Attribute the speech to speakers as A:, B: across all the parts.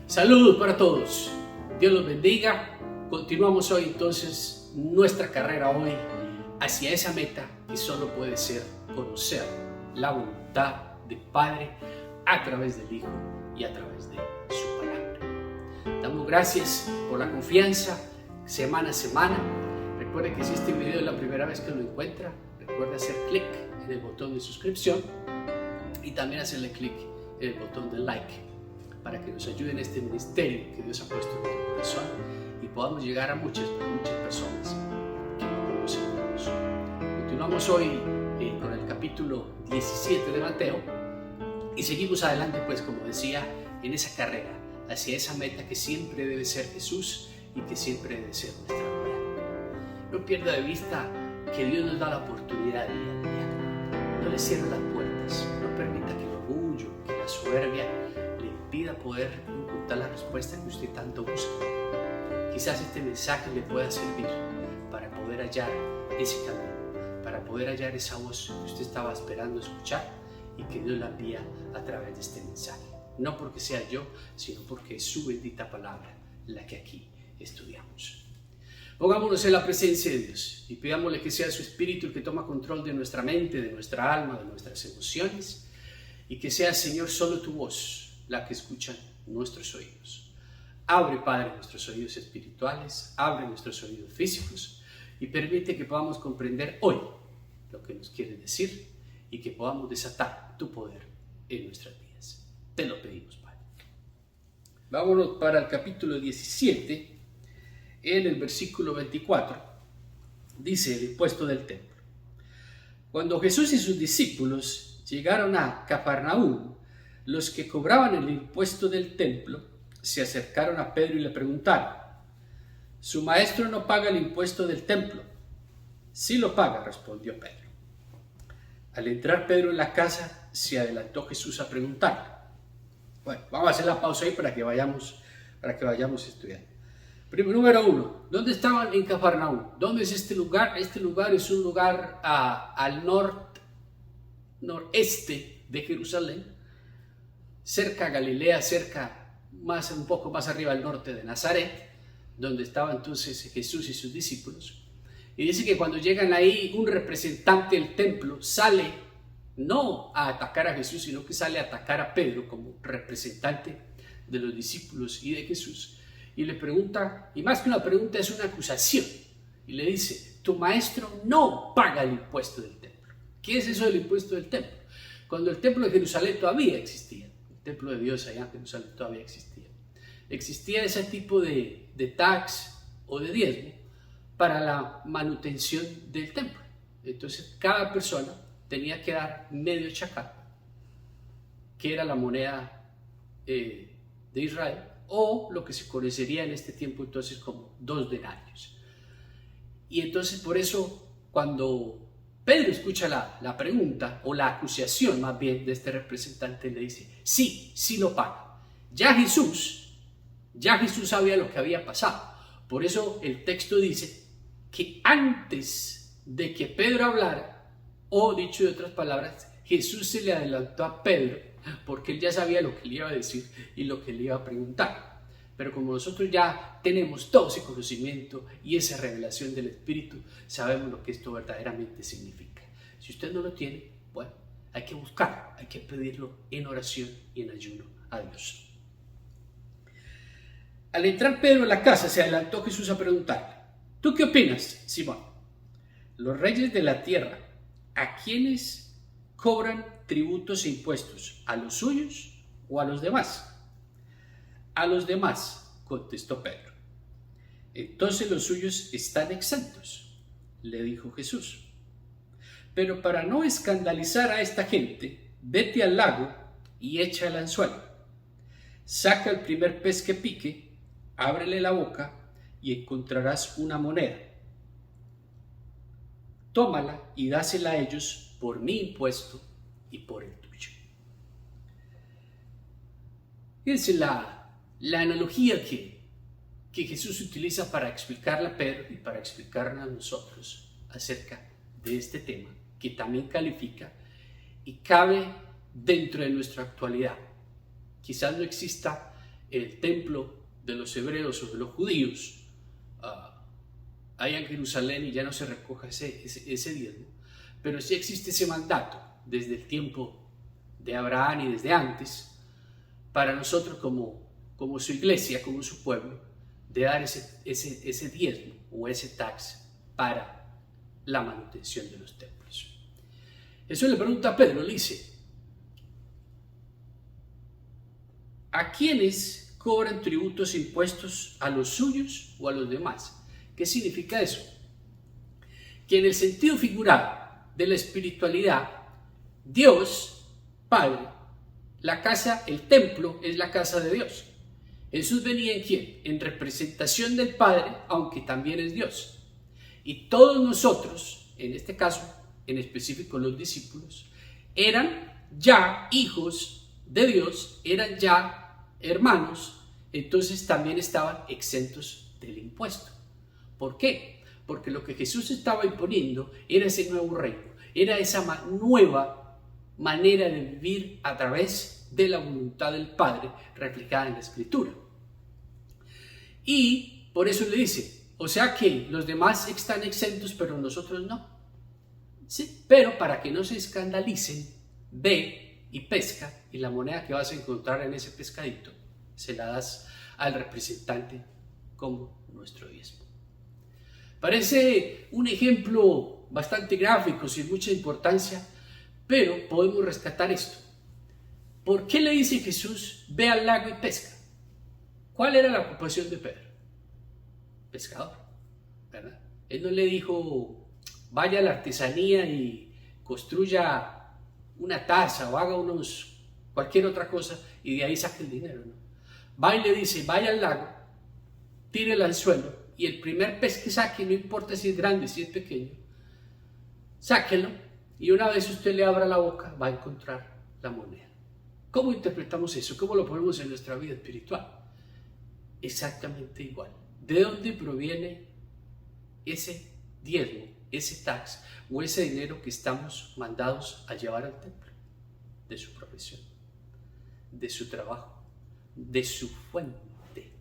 A: Saludos para todos, Dios los bendiga. Continuamos hoy entonces nuestra carrera hoy hacia esa meta que solo puede ser conocer la voluntad del Padre a través del Hijo y a través de su palabra. Damos gracias por la confianza semana a semana. Recuerde que si este video es la primera vez que lo encuentra, recuerde hacer clic en el botón de suscripción y también hacerle clic en el botón de like para que nos ayude en este ministerio que Dios ha puesto en nuestro corazón y podamos llegar a muchas personas que no conocen a Dios. Continuamos hoy con el capítulo 17 de Mateo y seguimos adelante, pues como decía, en esa carrera hacia esa meta que siempre debe ser Jesús y que siempre debe ser nuestra vida. No pierda de vista que Dios nos da la oportunidad día a día. No le cierre las puertas, no permita que el orgullo, que la soberbia le impida poder encontrar la respuesta que usted tanto busca. Quizás este mensaje le pueda servir para poder hallar ese camino, para poder hallar esa voz que usted estaba esperando escuchar y que Dios la envía a través de este mensaje. No porque sea yo, sino porque es su bendita palabra la que aquí estudiamos. Pongámonos en la presencia de Dios y pidámosle que sea su Espíritu el que toma control de nuestra mente, de nuestra alma, de nuestras emociones, y que sea, Señor, solo tu voz la que escuchan nuestros oídos. Abre, Padre, nuestros oídos espirituales, abre nuestros oídos físicos y permite que podamos comprender hoy lo que nos quieres decir y que podamos desatar tu poder en nuestras vidas. Te lo pedimos, Padre. Vámonos para el capítulo 17, en el versículo 24, dice el impuesto del templo. Cuando Jesús y sus discípulos llegaron a Cafarnaúm, los que cobraban el impuesto del templo se acercaron a Pedro y le preguntaron: ¿su maestro no paga el impuesto del templo? Sí lo paga, respondió Pedro. Al entrar Pedro en la casa, se adelantó Jesús a preguntarle. Bueno, vamos a hacer la pausa ahí para que vayamos estudiando. Número 1, ¿dónde estaban en Cafarnaúm? ¿Dónde es este lugar? Este lugar es un lugar al noreste de Jerusalén, cerca a Galilea, un poco más arriba al norte de Nazaret, donde estaban entonces Jesús y sus discípulos. Y dice que cuando llegan ahí, un representante del templo sale no a atacar a Jesús, sino que sale a atacar a Pedro como representante de los discípulos y de Jesús. Y le pregunta, y más que una pregunta, es una acusación. Y le dice: tu maestro no paga el impuesto del templo. ¿Qué es eso del impuesto del templo? Cuando el templo de Jerusalén todavía existía, el templo de Dios allá en Jerusalén todavía existía ese tipo de tax o de diezmo para la manutención del templo. Entonces cada persona tenía que dar medio shekel, que era la moneda de Israel, o lo que se conocería en este tiempo entonces como 2 denarios. Y entonces por eso cuando Pedro escucha la pregunta o la acusación más bien de este representante, le dice: sí lo paga. Ya Jesús sabía lo que había pasado. Por eso el texto dice que antes de que Pedro hablara, o dicho de otras palabras, Jesús se le adelantó a Pedro porque él ya sabía lo que le iba a decir y lo que le iba a preguntar. Pero como nosotros ya tenemos todo ese conocimiento y esa revelación del Espíritu, sabemos lo que esto verdaderamente significa. Si usted no lo tiene, bueno, hay que buscar, hay que pedirlo en oración y en ayuno a Dios. Al entrar Pedro en la casa, se adelantó Jesús a preguntarle: ¿tú qué opinas, Simón? Los reyes de la tierra, ¿a quiénes cobran tributos e impuestos? ¿A los suyos o a los demás? A los demás, contestó Pedro. Entonces los suyos están exentos, le dijo Jesús. Pero para no escandalizar a esta gente, vete al lago y echa el anzuelo. Saca el primer pez que pique, ábrele la boca y encontrarás una moneda. Tómala y dásela a ellos por mi impuesto y por el tuyo. Fíjense la analogía que Jesús utiliza para explicarle a Pedro y para explicarle a nosotros acerca de este tema, que también califica y cabe dentro de nuestra actualidad. Quizás no exista el templo de los hebreos o de los judíos, allá en Jerusalén, y ya no se recoja ese diezmo, pero sí existe ese mandato desde el tiempo de Abraham y desde antes, para nosotros como su iglesia, como su pueblo, de dar ese diezmo o ese tax para la manutención de los templos. Eso le pregunta a Pedro, le dice: ¿a quiénes cobran tributos e impuestos? ¿A los suyos o a los demás? ¿Qué significa eso? Que en el sentido figurado de la espiritualidad, Dios, Padre, la casa, el templo es la casa de Dios. Jesús venía ¿en quién? En representación del Padre, aunque también es Dios. Y todos nosotros, en este caso, en específico los discípulos, eran ya hijos de Dios, eran ya hermanos, entonces también estaban exentos del impuesto. ¿Por qué? Porque lo que Jesús estaba imponiendo era ese nuevo reino, era esa nueva manera de vivir a través de la voluntad del Padre reflejada en la Escritura. Y por eso le dice, o sea que los demás están exentos, pero nosotros no. Sí, pero para que no se escandalicen, ve y pesca, y la moneda que vas a encontrar en ese pescadito se la das al representante como nuestro diezmo. Parece un ejemplo bastante gráfico, sin mucha importancia, pero podemos rescatar esto. ¿Por qué le dice Jesús, ve al lago y pesca? ¿Cuál era la ocupación de Pedro? Pescador, ¿verdad? Él no le dijo, vaya a la artesanía y construya una taza o haga cualquier otra cosa y de ahí saque el dinero, ¿no? Va y le dice, vaya al lago, tire el anzuelo y el primer pez que saque, no importa si es grande, si es pequeño, sáquelo, y una vez usted le abra la boca va a encontrar la moneda. ¿Cómo interpretamos eso? ¿Cómo lo ponemos en nuestra vida espiritual? Exactamente igual. ¿De dónde proviene ese diezmo, ese tax o ese dinero que estamos mandados a llevar al templo? De su profesión, de su trabajo, de su fuente.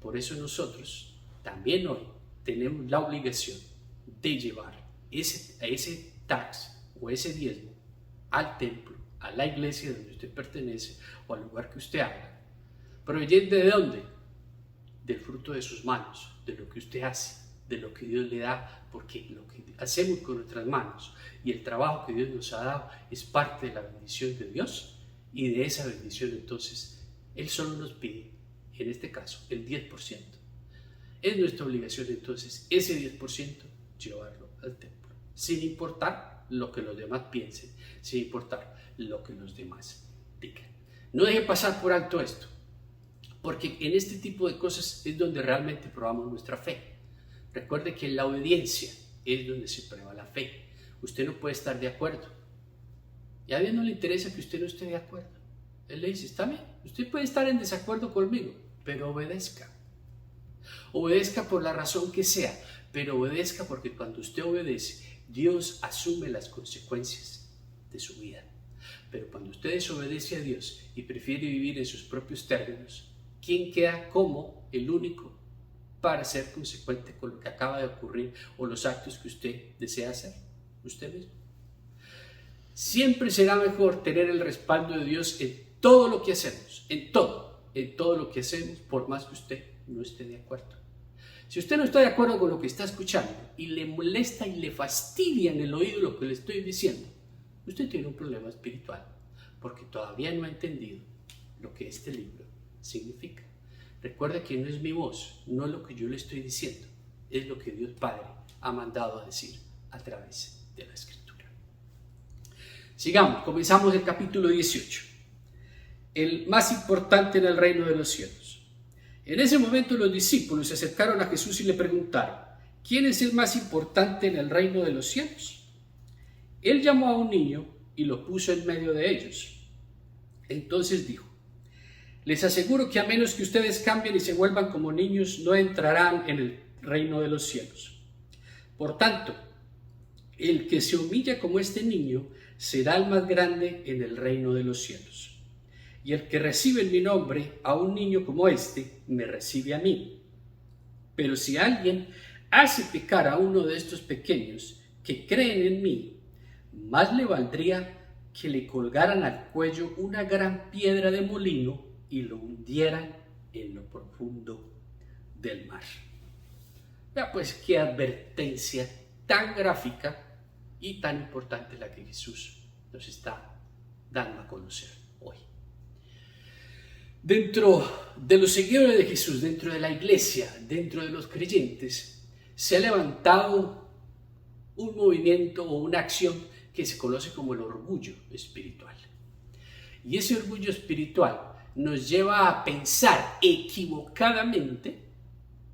A: Por eso nosotros también hoy tenemos la obligación de llevar ese tax o ese diezmo al templo, a la iglesia donde usted pertenece o al lugar que usted haga. ¿Proveniente de dónde? Del fruto de sus manos, de lo que usted hace, de lo que Dios le da, porque lo que hacemos con nuestras manos y el trabajo que Dios nos ha dado es parte de la bendición de Dios, y de esa bendición entonces Él solo nos pide, en este caso, el 10%. Es nuestra obligación entonces ese 10% llevarlo al templo, sin importar lo que los demás piensen, sin importar lo que los demás digan. No deje pasar por alto esto, porque en este tipo de cosas es donde realmente probamos nuestra fe. Recuerde que en la obediencia es donde se prueba la fe. Usted no puede estar de acuerdo, y a Dios no le interesa que usted no esté de acuerdo. Él le dice, está bien, usted puede estar en desacuerdo conmigo, pero obedezca. Obedezca por la razón que sea, pero obedezca porque cuando usted obedece, Dios asume las consecuencias de su vida. Pero cuando usted desobedece a Dios y prefiere vivir en sus propios términos, ¿quién queda como el único para ser consecuente con lo que acaba de ocurrir o los actos que usted desea hacer? Usted mismo. Siempre será mejor tener el respaldo de Dios en todo lo que hacemos, en todo lo que hacemos, por más que usted no esté de acuerdo. Si usted no está de acuerdo con lo que está escuchando y le molesta y le fastidia en el oído lo que le estoy diciendo, usted tiene un problema espiritual, porque todavía no ha entendido lo que este libro significa. Recuerda que no es mi voz, no es lo que yo le estoy diciendo, es lo que Dios Padre ha mandado a decir a través de la Escritura. Sigamos, comenzamos el capítulo 18. El más importante en el reino de los cielos. En ese momento los discípulos se acercaron a Jesús y le preguntaron, ¿quién es el más importante en el reino de los cielos? Él llamó a un niño y lo puso en medio de ellos. Entonces dijo, les aseguro que a menos que ustedes cambien y se vuelvan como niños, no entrarán en el reino de los cielos. Por tanto, el que se humilla como este niño será el más grande en el reino de los cielos. y el que recibe en mi nombre a un niño como este, me recibe a mí. Pero si alguien hace pecar a uno de estos pequeños que creen en mí, más le valdría que le colgaran al cuello una gran piedra de molino y lo hundieran en lo profundo del mar. Ya pues, qué advertencia tan gráfica y tan importante la que Jesús nos está dando a conocer hoy. Dentro de los seguidores de Jesús, dentro de la iglesia, dentro de los creyentes, se ha levantado un movimiento o una acción que se conoce como el orgullo espiritual. Y ese orgullo espiritual nos lleva a pensar equivocadamente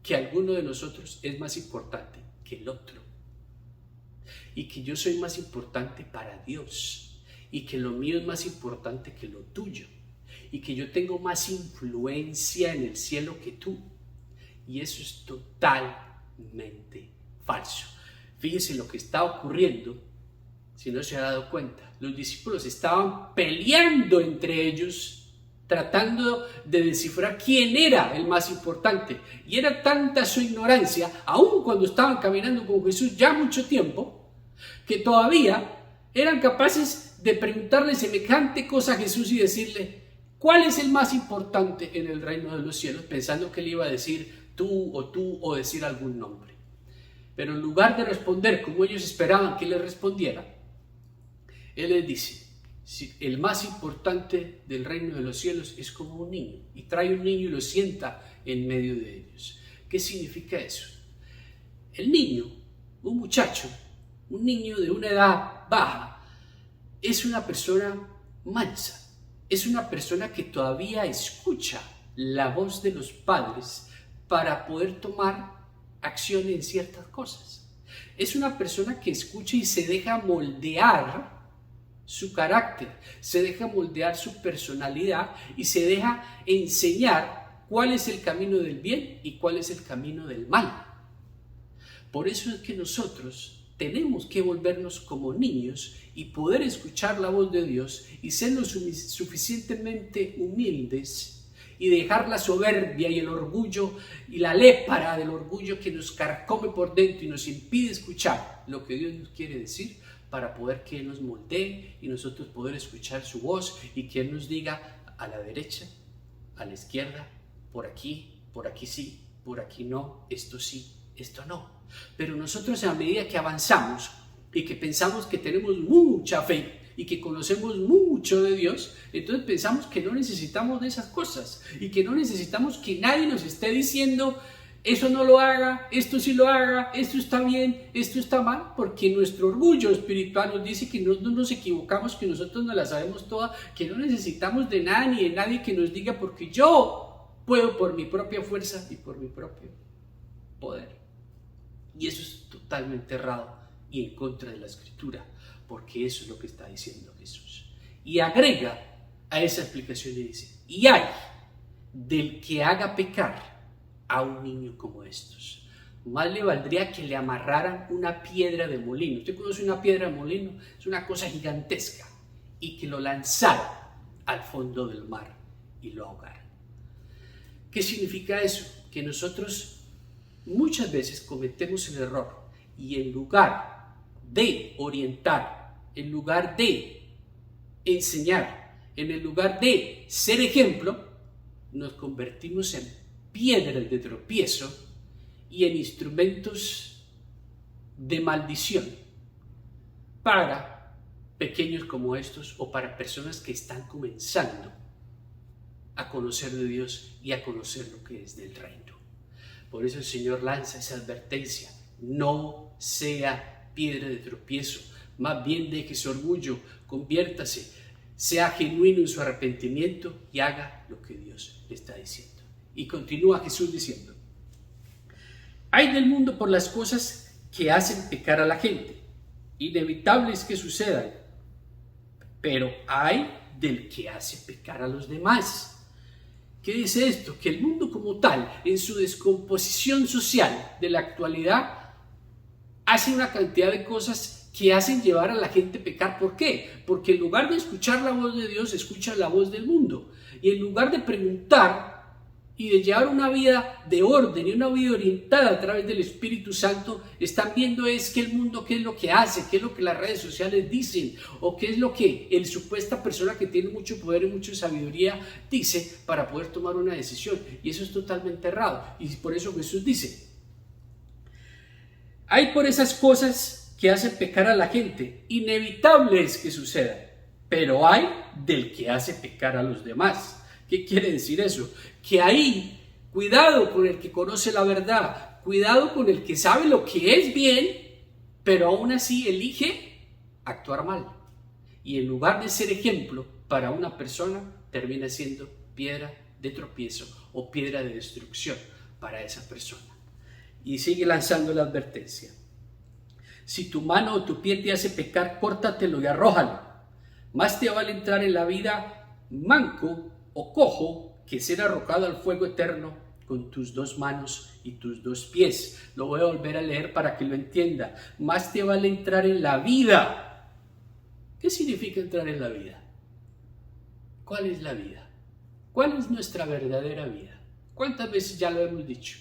A: que alguno de nosotros es más importante que el otro, y que yo soy más importante para Dios, y que lo mío es más importante que lo tuyo, y que yo tengo más influencia en el cielo que tú. Y eso es totalmente falso. Fíjense lo que está ocurriendo, si no se ha dado cuenta. Los discípulos estaban peleando entre ellos, tratando de descifrar quién era el más importante. Y era tanta su ignorancia, aun cuando estaban caminando con Jesús ya mucho tiempo, que todavía eran capaces de preguntarle semejante cosa a Jesús y decirle: ¿cuál es el más importante en el reino de los cielos? Pensando que él iba a decir tú, o decir algún nombre. Pero en lugar de responder como ellos esperaban que él les respondiera, él les dice: si el más importante del reino de los cielos es como un niño, y trae un niño y lo sienta en medio de ellos. ¿Qué significa eso? El niño, un muchacho, un niño de una edad baja, es una persona mansa, es una persona que todavía escucha la voz de los padres para poder tomar acción en ciertas cosas. Es una persona que escucha y se deja moldear su carácter, se deja moldear su personalidad y se deja enseñar cuál es el camino del bien y cuál es el camino del mal. Por eso es que nosotros tenemos que volvernos como niños y poder escuchar la voz de Dios y ser lo suficientemente humildes y dejar la soberbia y el orgullo y la lépara del orgullo que nos carcome por dentro y nos impide escuchar lo que Dios nos quiere decir, para poder que Él nos moldee y nosotros poder escuchar su voz y que Él nos diga a la derecha, a la izquierda, por aquí sí, por aquí no, esto sí, esto no. Pero nosotros, a medida que avanzamos y que pensamos que tenemos mucha fe y que conocemos mucho de Dios, entonces pensamos que no necesitamos de esas cosas y que no necesitamos que nadie nos esté diciendo: eso no lo haga, esto sí lo haga, esto está bien, esto está mal, porque nuestro orgullo espiritual nos dice que no nos equivocamos, que nosotros no la sabemos toda, que no necesitamos de nada ni de nadie que nos diga, porque yo puedo por mi propia fuerza y por mi propio poder. Y eso es totalmente errado y en contra de la Escritura, porque eso es lo que está diciendo Jesús. Y agrega a esa explicación y dice: y hay del que haga pecar a un niño como estos, más le valdría que le amarraran una piedra de molino. ¿Usted conoce una piedra de molino? Es una cosa gigantesca, y que lo lanzara al fondo del mar y lo ahogara. ¿Qué significa eso? Que nosotros muchas veces cometemos el error y en lugar de orientar, en lugar de enseñar, en el lugar de ser ejemplo, nos convertimos en piedras de tropiezo y en instrumentos de maldición para pequeños como estos o para personas que están comenzando a conocer de Dios y a conocer lo que es del reino. Por eso el Señor lanza esa advertencia: no sea piedra de tropiezo, más bien deje su orgullo, conviértase, sea genuino en su arrepentimiento y haga lo que Dios le está diciendo. Y continúa Jesús diciendo: hay del mundo por las cosas que hacen pecar a la gente, inevitables que sucedan, pero hay del que hace pecar a los demás. ¿Qué dice esto? Que el mundo como tal, en su descomposición social de la actualidad, hace una cantidad de cosas que hacen llevar a la gente a pecar. ¿Por qué? Porque en lugar de escuchar la voz de Dios, escuchan la voz del mundo. Y en lugar de preguntar y de llevar una vida de orden y una vida orientada a través del Espíritu Santo, están viendo es que el mundo qué es lo que hace, qué es lo que las redes sociales dicen, o qué es lo que el supuesta persona que tiene mucho poder y mucha sabiduría dice para poder tomar una decisión. Y eso es totalmente errado. Y por eso Jesús dice, hay por esas cosas que hacen pecar a la gente, inevitable es que sucedan, pero hay del que hace pecar a los demás. ¿Qué quiere decir eso? Que ahí, cuidado con el que conoce la verdad, cuidado con el que sabe lo que es bien, pero aún así elige actuar mal. Y en lugar de ser ejemplo para una persona, termina siendo piedra de tropiezo o piedra de destrucción para esa persona. Y sigue lanzando la advertencia. Si tu mano o tu pie te hace pecar, córtatelo y arrójalo. Más te vale entrar en la vida manco o cojo que ser arrojado al fuego eterno con tus 2 manos y tus 2 pies. Lo voy a volver a leer para que lo entienda. Más te vale entrar en la vida. ¿Qué significa entrar en la vida? ¿Cuál es la vida? ¿Cuál es nuestra verdadera vida? ¿Cuántas veces ya lo hemos dicho?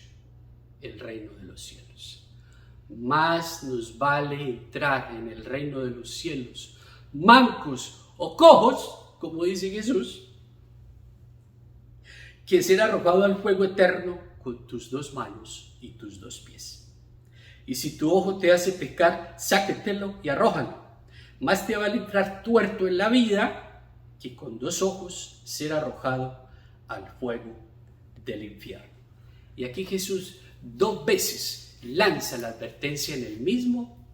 A: El reino de los cielos. Más nos vale entrar en el reino de los cielos mancos o cojos, como dice Jesús, que ser arrojado al fuego eterno con tus 2 manos y tus 2 pies. Y si tu ojo te hace pecar, sáquetelo y arrójalo. Más te vale entrar tuerto en la vida que con 2 ojos ser arrojado al fuego del infierno. Y aquí Jesús 2 veces lanza la advertencia en el mismo,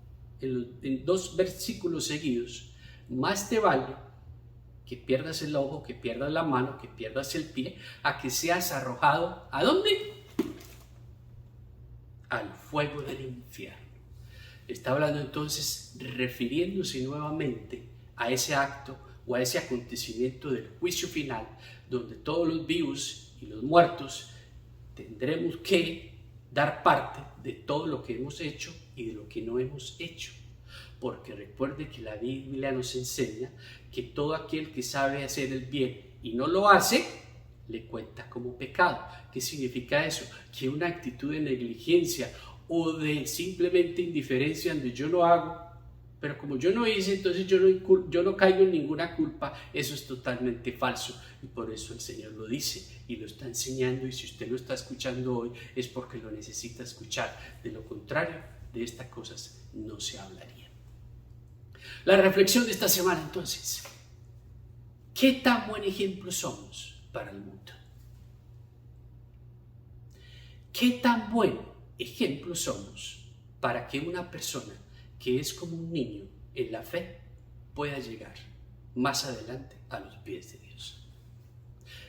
A: en 2 versículos seguidos. Más te vale que pierdas el ojo, que pierdas la mano, que pierdas el pie, a que seas arrojado, ¿a dónde? Al fuego del infierno. Está hablando entonces, refiriéndose nuevamente a ese acto o a ese acontecimiento del juicio final, donde todos los vivos y los muertos tendremos que dar parte de todo lo que hemos hecho y de lo que no hemos hecho. Porque recuerde que la Biblia nos enseña que todo aquel que sabe hacer el bien y no lo hace, le cuenta como pecado. ¿Qué significa eso? Que una actitud de negligencia o de simplemente indiferencia donde yo lo hago, pero como yo no hice, entonces yo no caigo en ninguna culpa. Eso es totalmente falso y por eso el Señor lo dice y lo está enseñando, y si usted lo está escuchando hoy es porque lo necesita escuchar. De lo contrario, de estas cosas no se hablaría. La reflexión de esta semana entonces: ¿qué tan buen ejemplo somos para el mundo? ¿Qué tan buen ejemplo somos para que una persona que es como un niño en la fe pueda llegar más adelante a los pies de Dios?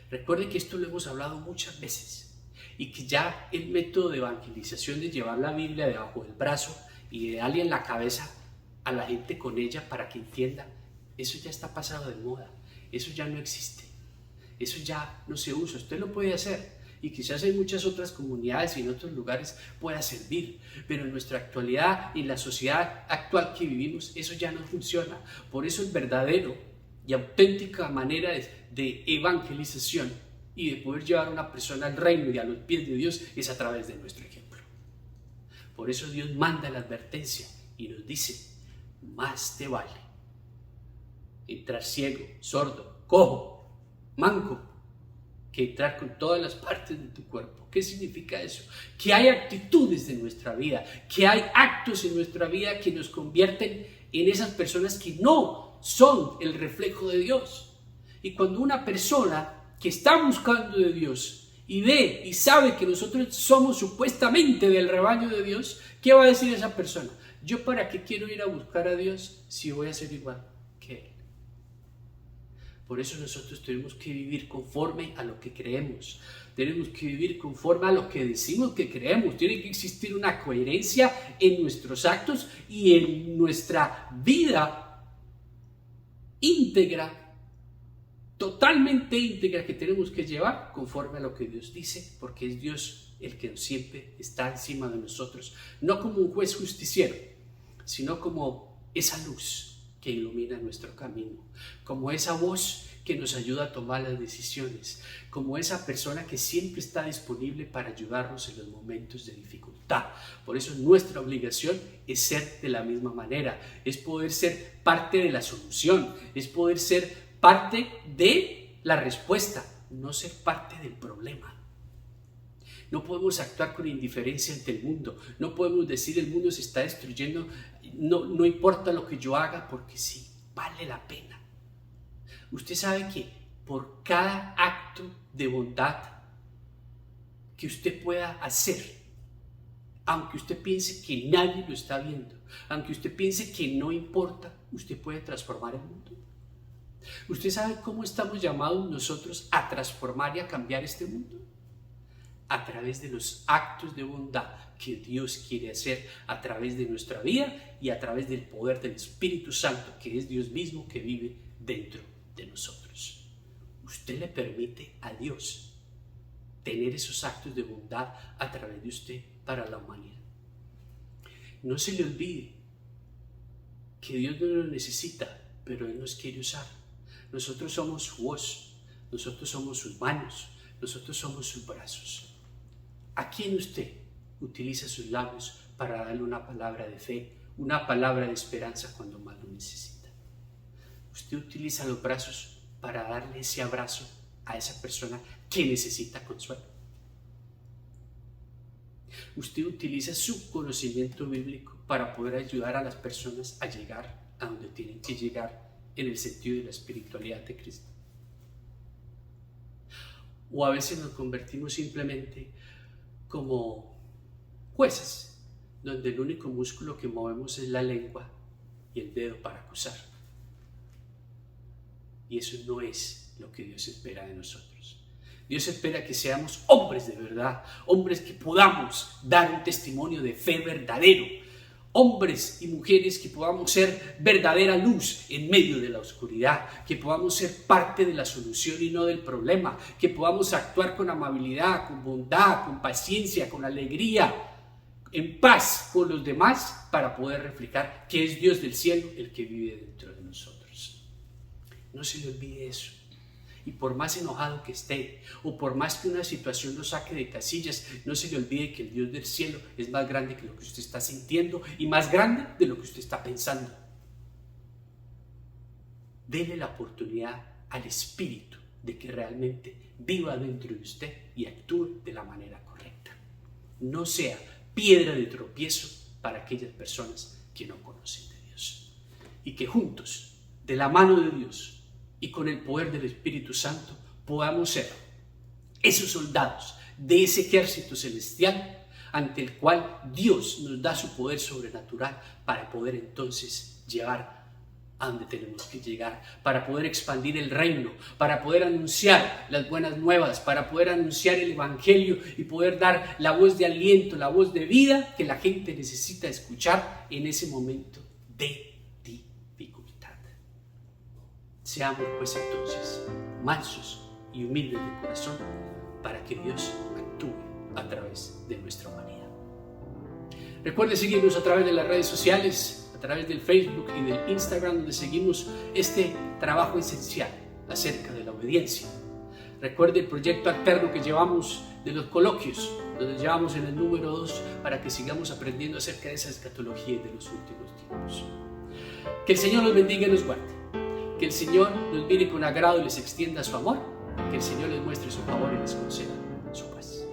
A: Recuerde que esto lo hemos hablado muchas veces y que ya el método de evangelización de llevar la Biblia debajo del brazo y de darle en la cabeza a la gente con ella para que entienda, eso ya está pasado de moda, eso ya no existe, eso ya no se usa. Usted lo puede hacer y quizás en muchas otras comunidades y en otros lugares pueda servir, pero en nuestra actualidad y en la sociedad actual que vivimos, eso ya no funciona. Por eso el verdadero y auténtica manera de evangelización y de poder llevar a una persona al reino y a los pies de Dios es a través de nuestro ejemplo. Por eso Dios manda la advertencia y nos dice: más te vale entrar ciego, sordo, cojo, manco, que entrar con todas las partes de tu cuerpo. ¿Qué significa eso? Que hay actitudes en nuestra vida, que hay actos en nuestra vida que nos convierten en esas personas que no son el reflejo de Dios. Y cuando una persona que está buscando de Dios y ve y sabe que nosotros somos supuestamente del rebaño de Dios, ¿qué va a decir esa persona? ¿Yo para qué quiero ir a buscar a Dios si voy a ser igual que Él? Por eso nosotros tenemos que vivir conforme a lo que creemos. Tenemos que vivir conforme a lo que decimos que creemos. Tiene que existir una coherencia en nuestros actos y en nuestra vida íntegra, totalmente íntegra, que tenemos que llevar conforme a lo que Dios dice, porque es Dios el que siempre está encima de nosotros, no como un juez justiciero, sino como esa luz que ilumina nuestro camino, como esa voz que nos ayuda a tomar las decisiones, como esa persona que siempre está disponible para ayudarnos en los momentos de dificultad. Por eso nuestra obligación es ser de la misma manera, es poder ser parte de la solución, es poder ser parte de la respuesta, no ser parte del problema. No podemos actuar con indiferencia ante el mundo, no podemos decir el mundo se está destruyendo, no importa lo que yo haga porque sí, vale la pena. Usted sabe que por cada acto de bondad que usted pueda hacer, aunque usted piense que nadie lo está viendo, aunque usted piense que no importa, usted puede transformar el mundo. ¿Usted sabe cómo estamos llamados nosotros a transformar y a cambiar este mundo? A través de los actos de bondad que Dios quiere hacer a través de nuestra vida y a través del poder del Espíritu Santo, que es Dios mismo que vive dentro de nosotros. Usted le permite a Dios tener esos actos de bondad a través de usted para la humanidad. No se le olvide que Dios no lo necesita, pero Él nos quiere usar. Nosotros somos su voz, nosotros somos sus manos, nosotros somos sus brazos. ¿A quién usted utiliza sus labios para darle una palabra de fe, una palabra de esperanza cuando más lo necesita? Usted utiliza los brazos para darle ese abrazo a esa persona que necesita consuelo. Usted utiliza su conocimiento bíblico para poder ayudar a las personas a llegar a donde tienen que llegar en el sentido de la espiritualidad de Cristo. O a veces nos convertimos simplemente como jueces, donde el único músculo que movemos es la lengua y el dedo para acusar. Y eso no es lo que Dios espera de nosotros. Dios espera que seamos hombres de verdad, hombres que podamos dar un testimonio de fe verdadero, hombres y mujeres que podamos ser verdadera luz en medio de la oscuridad, que podamos ser parte de la solución y no del problema, que podamos actuar con amabilidad, con bondad, con paciencia, con alegría, en paz con los demás, para poder reflejar que es Dios del cielo el que vive dentro de nosotros. No se le olvide eso. Y por más enojado que esté, o por más que una situación lo saque de casillas, no se le olvide que el Dios del cielo es más grande que lo que usted está sintiendo y más grande de lo que usted está pensando. Dele la oportunidad al Espíritu de que realmente viva dentro de usted y actúe de la manera correcta. No sea piedra de tropiezo para aquellas personas que no conocen de Dios. Y que juntos, de la mano de Dios, y con el poder del Espíritu Santo podamos ser esos soldados de ese ejército celestial ante el cual Dios nos da su poder sobrenatural para poder entonces llegar a donde tenemos que llegar, para poder expandir el reino, para poder anunciar las buenas nuevas, para poder anunciar el Evangelio y poder dar la voz de aliento, la voz de vida que la gente necesita escuchar en ese momento de dificultad. Seamos pues entonces mansos y humildes de corazón para que Dios actúe a través de nuestra humanidad. Recuerde seguirnos a través de las redes sociales, a través del Facebook y del Instagram, donde seguimos este trabajo esencial acerca de la obediencia. Recuerde el proyecto alterno que llevamos de los coloquios, donde llevamos en el número 2 para que sigamos aprendiendo acerca de esa escatología de los últimos tiempos. Que el Señor los bendiga y los guarde. Que el Señor los mire con agrado y les extienda su amor. Que el Señor les muestre su favor y les conceda su paz.